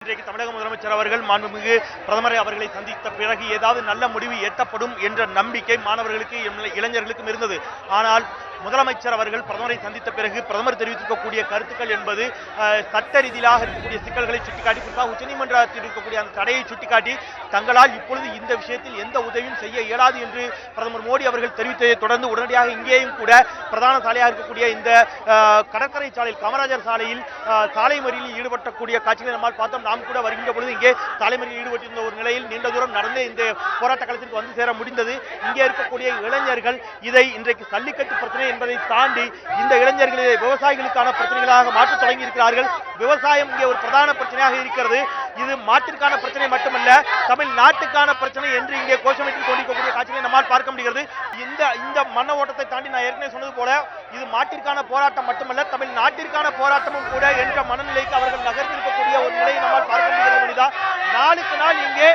இன்றைக்கு தமிழக முதலமைச்சர் அவர்கள் மாண்புமிகு பிரதமரை அவர்களை சந்தித்த பிறகு ஏதாவது நல்ல முடிவு எட்டப்படும் என்ற நம்பிக்கை மாணவர்களுக்கு இளைஞர்களுக்கும் இருந்தது. ஆனால் முதலமைச்சர் அவர்கள் பிரதமரை சந்தித்த பிறகு பிரதமர் தெரிவித்திருக்கக்கூடிய கருத்துக்கள் என்பது சட்ட ரீதியாக இருக்கக்கூடிய சிக்கல்களை சுட்டிக்காட்டி, குறிப்பாக உச்சநீதிமன்றத்தில் இருக்கக்கூடிய அந்த தடையை சுட்டிக்காட்டி தங்களால் இப்பொழுது இந்த விஷயத்தில் எந்த உதவியும் செய்ய இயலாது என்று பிரதமர் மோடி அவர்கள் தெரிவித்ததை தொடர்ந்து உடனடியாக இங்கேயும் கூட பிரதான சாலையாக இருக்கக்கூடிய இந்த கடற்கரை சாலையில் காமராஜர் சாலையில் சாலை மறியலில் ஈடுபட்டக்கூடிய காட்சிகளை நம்மால் பார்த்தோம். நாம் கூட வருகின்ற பொழுது இங்கே சாலை மறியலில் ஈடுபட்டிருந்த ஒரு நிலையில் நீண்ட தூரம் நடந்து இந்த போராட்ட களத்திற்கு வந்து சேர முடிந்தது. இங்கே இருக்கக்கூடிய இளைஞர்கள் இதை இன்றைக்கு சல்லிக்கட்டு பிரச்சனை என்பதை தாண்டி இந்த இளைஞர்களை விவசாயிகளுக்கான பிரச்சனைகளாக மாற்றத் தொடங்கி இருக்கிறார்கள். விவசாயம் இங்கே ஒரு பிரதான பிரச்சனையாக இருக்கிறது. இது மாட்டிற்கான பிரச்சனை மட்டுமல்ல, தமிழ்நாட்டுக்கான பிரச்சனை என்று இங்கே கோஷமிட்டுக் கொண்டிருக்கக்கூடிய காட்சிகளை நம்மால் பார்க்க முடிகிறது. இந்த மன ஓட்டத்தை தாண்டி நான் ஏற்கனவே சொன்னது போல இது மாட்டிற்கான போராட்டம் மட்டுமல்ல, தமிழ்நாட்டிற்கான போராட்டமும் கூட என்ற மனநிலைக்கு அவர்கள் நகர்ந்திருக்கக்கூடிய ஒரு நிலையை நம்மால் பார்க்க முடிகிறது. நாளுக்கு நாள் இங்கே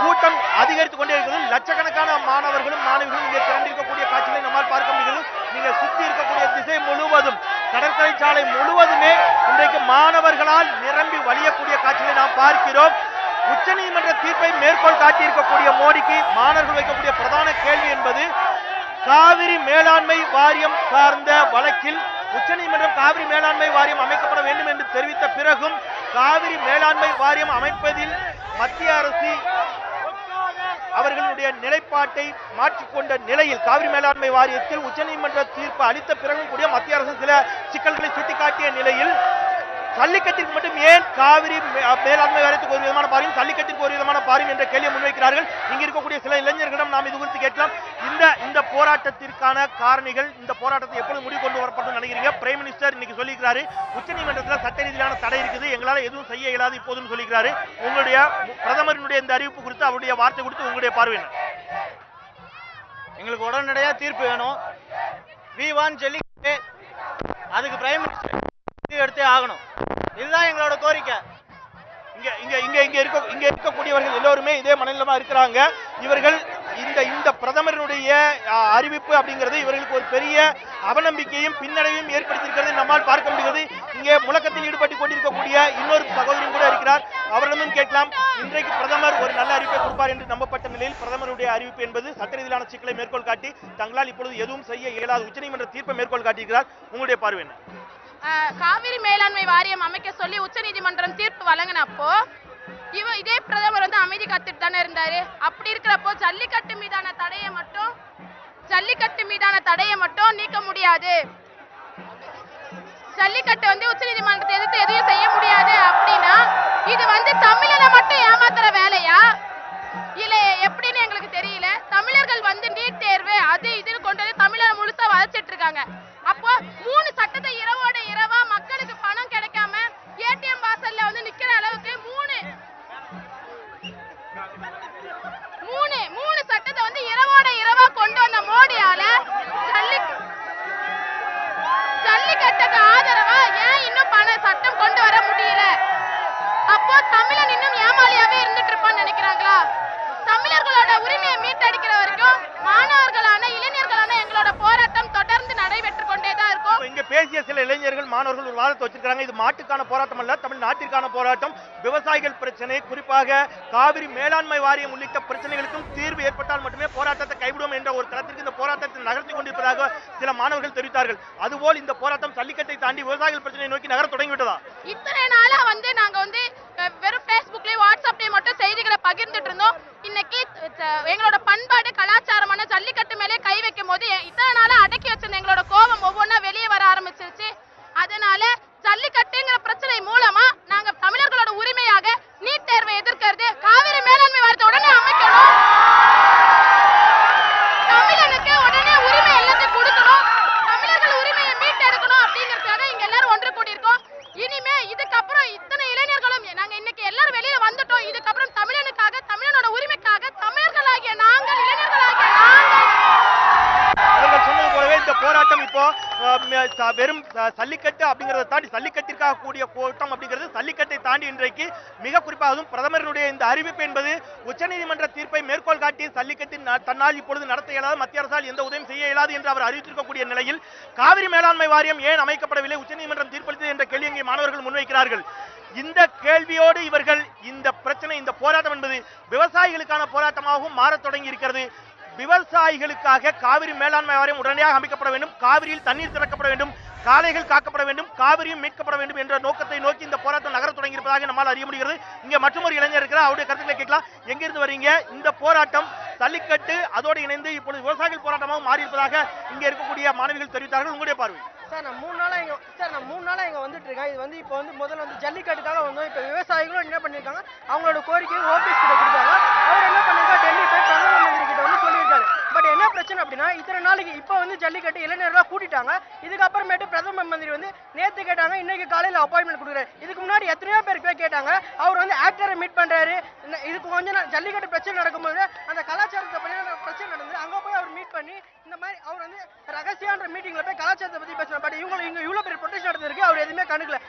கூட்டம் அதிகரித்துக் கொண்டே இருக்கிறது. லட்சக்கணக்கான மாணவர்களும் மாணவிகளும் இங்கே திரண்டிருக்கக்கூடிய காட்சிகளை நம்மால் பார்க்க முடிகிறது. நீங்க சுற்றி இருக்கக்கூடிய திசை முழுவதும் கடற்கரை சாலை முழுவதுமே இன்றைக்கு மாணவர்களால் நிரம்பி வழியக்கூடிய காட்சிகளை நாம் பார்க்கிறோம். உச்சநீதிமன்ற தீர்ப்பை மேற்கோள் காட்டியிருக்கக்கூடிய மோடிக்கு மாணவர்கள் வைக்கக்கூடிய பிரதான கேள்வி என்பது காவிரி மேலாண்மை வாரியம் சார்ந்த வழக்கில் உச்சநீதிமன்றம் காவிரி மேலாண்மை வாரியம் அமைக்கப்பட வேண்டும் என்று தெரிவித்த பிறகும் காவிரி மேலாண்மை வாரியம் அமைப்பதில் மத்திய அரசு அவர்களுடைய நிலைப்பாட்டை மாற்றிக்கொண்ட நிலையில் காவிரி மேலாண்மை வாரியத்தில் உச்சநீதிமன்ற தீர்ப்பு அளித்த பிறகும் கூட மத்திய அரசு சில சிக்கல்களை சுட்டிக்காட்டிய நிலையில் ஜல்லிக்கட்டிற்கு மட்டும் ஏன் காவிரி மேலாண்மை வாரியத்துக்கு ஒரு விதமான பாரியம், ஜல்லிக்கட்டிற்கு ஒரு விதமான பாரியம் என்ற கேள்வியை முன்வைக்கிறார்கள். இங்க இருக்கக்கூடிய சில இளைஞர்களிடம் நாம் இது குறித்து கேட்கலாம். இந்த போராட்டத்திற்கான காரணிகள், இந்த போராட்டத்தை எப்பொழுது முடிவு கொண்டு வரப்படும் நினைக்கிறீங்க? பிரைம் மினிஸ்டர் இன்னைக்கு சொல்லியிருக்கிறாரு, உச்சநீதிமன்றத்தில் சட்ட ரீதியிலான தடை இருக்குது, எங்களால் எதுவும் செய்ய இயலாது இப்போதுன்னு சொல்லியிருக்கிறாரு. உங்களுடைய பிரதமரினுடைய இந்த அறிவிப்பு குறித்து, அவருடைய வார்த்தை குறித்து உங்களுடைய பார்வை என்ன? எங்களுக்கு உடனடியாக தீர்ப்பு வேணும். வி வாண்ட் ஜல்லிக்கட்டு, அதுக்கு பிரைம் மினிஸ்டர் எடுத்தே ஆகணும். இதுதான் எங்களோட கோரிக்கை. இங்க இருக்கக்கூடியவர்கள் எல்லோருமே இதே மனநிலமா இருக்கிறாங்க. இவர்கள் இந்த பிரதமருடைய அறிவிப்பு அப்படிங்கிறது இவர்களுக்கு ஒரு பெரிய அவநம்பிக்கையும் பின்னடைவையும் ஏற்படுத்தியிருக்கிறது நம்மால் பார்க்க முடிகிறது. இங்கே முழக்கத்தில் ஈடுபட்டுக் கொண்டிருக்கக்கூடிய இன்னொரு சகோதரியும் கூட இருக்கிறார். அவரிடமும் கேட்கலாம். இன்றைக்கு பிரதமர் ஒரு நல்ல அறிவிப்பை கொடுப்பார் என்று நம்பப்பட்ட நிலையில் பிரதமருடைய அறிவிப்பு என்பது சட்ட ரீதியிலான சிக்கலை மேற்கோள் காட்டி தங்களால் இப்பொழுது எதுவும் செய்ய இயலாது உச்சநீதிமன்ற தீர்ப்பை மேற்கோள் காட்டியிருக்கிறார். உங்களுடைய பார்வை என்ன? காவிரி மேலாண்மை வாரியம் அமைக்க சொல்லி உச்சநீதிமன்றம் தீர்ப்பு வழங்கினப்போ இதே பிரதமர் வந்து அமைதி காத்துட்டு தானே இருந்தாரு. அப்படி இருக்கிறப்போ ஜல்லிக்கட்டு மீதான தடையை மட்டும் நீக்க முடியாது. ஜல்லிக்கட்டு வந்து உச்சநீதிமன்றத்தை எதிர்த்து எதையும் செய்ய முடியாது அப்படின்னா இது வந்து தமிழனை மட்டும் ஏமாத்துற வேலையா இல்ல எப்படின்னு எங்களுக்கு தெரியல. தமிழர்கள் வந்து நீட் தேர்வு அது இதுன்னு கொண்டு வந்து தமிழரை முழுசா வளர்ச்சிட்டு இருக்காங்க. அப்போ 3 சட்டத்தை இரவோட இரவா மக்களுக்கு பணம் கிடைக்காம ஏடிஎம் வாசல்ல வந்து நிக்கிற அளவுக்கு மூணு சட்டத்தை வந்து இரவோட இரவா கொண்டு வந்த மோடியால ஜல்லிக்கட்டுக்கு ஆதரவா ஏன் இன்னும் சட்டம் கொண்டு வர முடியல? அப்போ தமிழன் இன்னும் ஏமாளியாவே இருந்துட்டு இருப்பான்னு நினைக்கிறாங்களா? தமிழர்களோட உரிமையை மீட்டடிக்கிற வரைக்கும் மாணவர்களான இளைஞர்களான எங்களோட போராட்டம் தொடர்ந்து நடைபெற்றுக் கொண்டேதான் இருக்கும். இங்க பேசிய சில இளைஞர்கள் மாணவர்கள் ஒரு வாதத்தை வச்சிருக்காங்க. இது மாட்டுக்கான போராட்டம் அல்ல, தமிழ்நாட்டிற்கான போராட்டம். விவசாயிகள் பிரச்சனை, குறிப்பாக காவிரி மேலாண்மை வாரியம் உள்ளிட்ட பிரச்சனைகளுக்கும் தீர்வு ஏற்பட்டால் மட்டுமே போராட்டத்தை கைவிடும் என்ற ஒரு தரத்திற்கு இந்த போராட்டத்தை நகர்த்தி கொண்டிருப்பதாக சில மாணவர்கள் தெரிவித்தார்கள். அதுபோல் இந்த போராட்டம் ஜல்லிக்கட்டை தாண்டி விவசாயிகள் பிரச்சனையை நோக்கி நகர தொடங்கிவிட்டதா? இத்தனை நாளா வந்து நாங்க வந்து வெறும் பேஸ்புக்லயும் வாட்ஸ்அப்லயும் மட்டும் செய்திகளை பகிர்ந்துட்டு இருந்தோம். இன்னைக்கு எங்களோட பண்பாடு கலாச்சாரமான ஜல்லிக்கட்டு மேலே கை வைக்கும் போது இத்தனை நாளா அடக்கி வச்சிருந்த எங்களோட கோபம் ஒவ்வொன்றா வெளியே வர ஆரம்பிச்சிருச்சு. அதனால ஜல்லிக்கட்டுங்கிற பிரச்சனை மூலமா நாங்க தமிழர்களோட உரிமையாக நீட் தேர்வை எதிர்க்கிறது, காவிரி மேலாண்மை வாரியத்தை உடனே அமைக்கணும், தமிழனுக்கு உடனே உரிமை எல்லாத்தையும் கொடுக்கணும், தமிழர்கள் உரிமையை மீட்டெடுக்கணும் அப்படிங்கிறதுக்காக இங்க எல்லாரும் ஒன்று கூடியிருக்கோம். இனிமே இதுக்கப்புறம் இத்தனை இளைஞர்களும் நாங்க இன்னைக்கு எல்லாரும் வெளியில வந்துட்டோம். இதுக்கப்புறம் தமிழனுக்காக, தமிழனோட உரிமைக்காக, தமிழர்களாகிய நாங்கள், இளைஞர்களாகிய நாங்கள் அவர்கள் சொன்னது வெறும் சல்லிக்கட்டு அப்படிங்கறத தாண்டி சல்லிக்கட்டிற்காக கூடிய கூட்டம் அப்படிங்கிறது சல்லிக்கட்டை தாண்டி இன்றைக்கு மிக குறிப்பாகவும் பிரதமருடைய இந்த அறிவிப்பு என்பது உச்சநீதிமன்ற தீர்ப்பை மேற்கோள் காட்டி சல்லிக்கட்டின் தன்னால் இப்பொழுது நடத்த இயலாது, மத்திய அரசால் எந்த உதவியும் செய்ய இயலாது என்று அவர் அறிவித்திருக்கக்கூடிய நிலையில் காவிரி மேலாண்மை வாரியம் ஏன் அமைக்கப்படவில்லை, உச்சநீதிமன்றம் தீர்ப்பளித்தது என்ற கேள்வி இங்கே மாணவர்கள் முன்வைக்கிறார்கள். இந்த கேள்வியோடு இவர்கள் இந்த பிரச்சனை, இந்த போராட்டம் என்பது விவசாயிகளுக்கான போராட்டமாகவும் மாறத் தொடங்கி இருக்கிறது. விவசாயிகளுக்காக காவிரி மேலாண்மை வாரியம் உடனடியாக அமைக்கப்பட வேண்டும், காவிரியில் தண்ணீர் திறக்கப்பட வேண்டும், காளைகள் காக்கப்பட வேண்டும், காவிரியும் மீட்கப்பட வேண்டும் என்ற நோக்கத்தை நோக்கி இந்த போராட்டம் நகர தொடங்கி இருப்பதாக நம்மால் அறிய முடிகிறது. இங்க மற்றொரு இளைஞர் இருக்கிறார், அவருடைய கருத்துக்களை கேட்கலாம். எங்கிருந்து வரீங்க? இந்த போராட்டம் சல்லிக்கட்டு அதோடு இணைந்து இப்பொழுது விவசாயிகள் போராட்டமாக மாறி இருப்பதாக இங்க இருக்கக்கூடிய மாணவிகள் தெரிவித்தார்கள். உங்களுடைய பார்வை? சார் நான் 3 நாளா இங்க வந்துட்டு இருக்கேன். இது வந்து இப்போ வந்து முதல்ல வந்து ஜல்லிக்கட்டுக்காக வந்தோம். இப்போ விவசாயிகளும் என்ன பண்ணிருக்காங்க, அவங்களோட கோரிக்கையை ஓபிஎஸ் கிட்ட கொடுத்தாங்க. அவர் என்ன பண்ணிருக்காரு, டெல்லி போய் பிரதம மந்திரி கிட்ட வந்து சொல்லியிருக்காரு. பட் என்ன பிரச்சனை அப்படின்னா, இத்தனை நாளைக்கு இப்போ வந்து ஜல்லிக்கட்டு இளைஞர்களாக கூட்டிட்டாங்க. இதுக்கப்புறமேட்டு பிரதம மந்திரி வந்து நேற்று கேட்டாங்க, இன்னைக்கு காலையில் அப்பாயின்மெண்ட் கொடுக்குறாரு. இதுக்கு முன்னாடி எத்தனையோ பேர் போய் கேட்டாங்க. அவர் வந்து ஆக்டரை மீட் பண்றாரு. இதுக்கு கொஞ்சம் ஜல்லிக்கட்டு பிரச்சனை நடக்கும்போது அந்த கலாச்சாரத்தை பற்றி பிரச்சனை நடந்து அங்கே போய் அவர் மீட் பண்ணி இந்த மாதிரி அவர் வந்து ரகசியன்ற மீட்டிங்ல போய் கலாச்சாரத்தை பத்தி பேசுறாரு. பட் இவங்க இவ்வளவு பெரிய ப்ரொடெக்ஷன் நடந்திருக்கு, அவர் எதுவுமே கண்டுக்கல.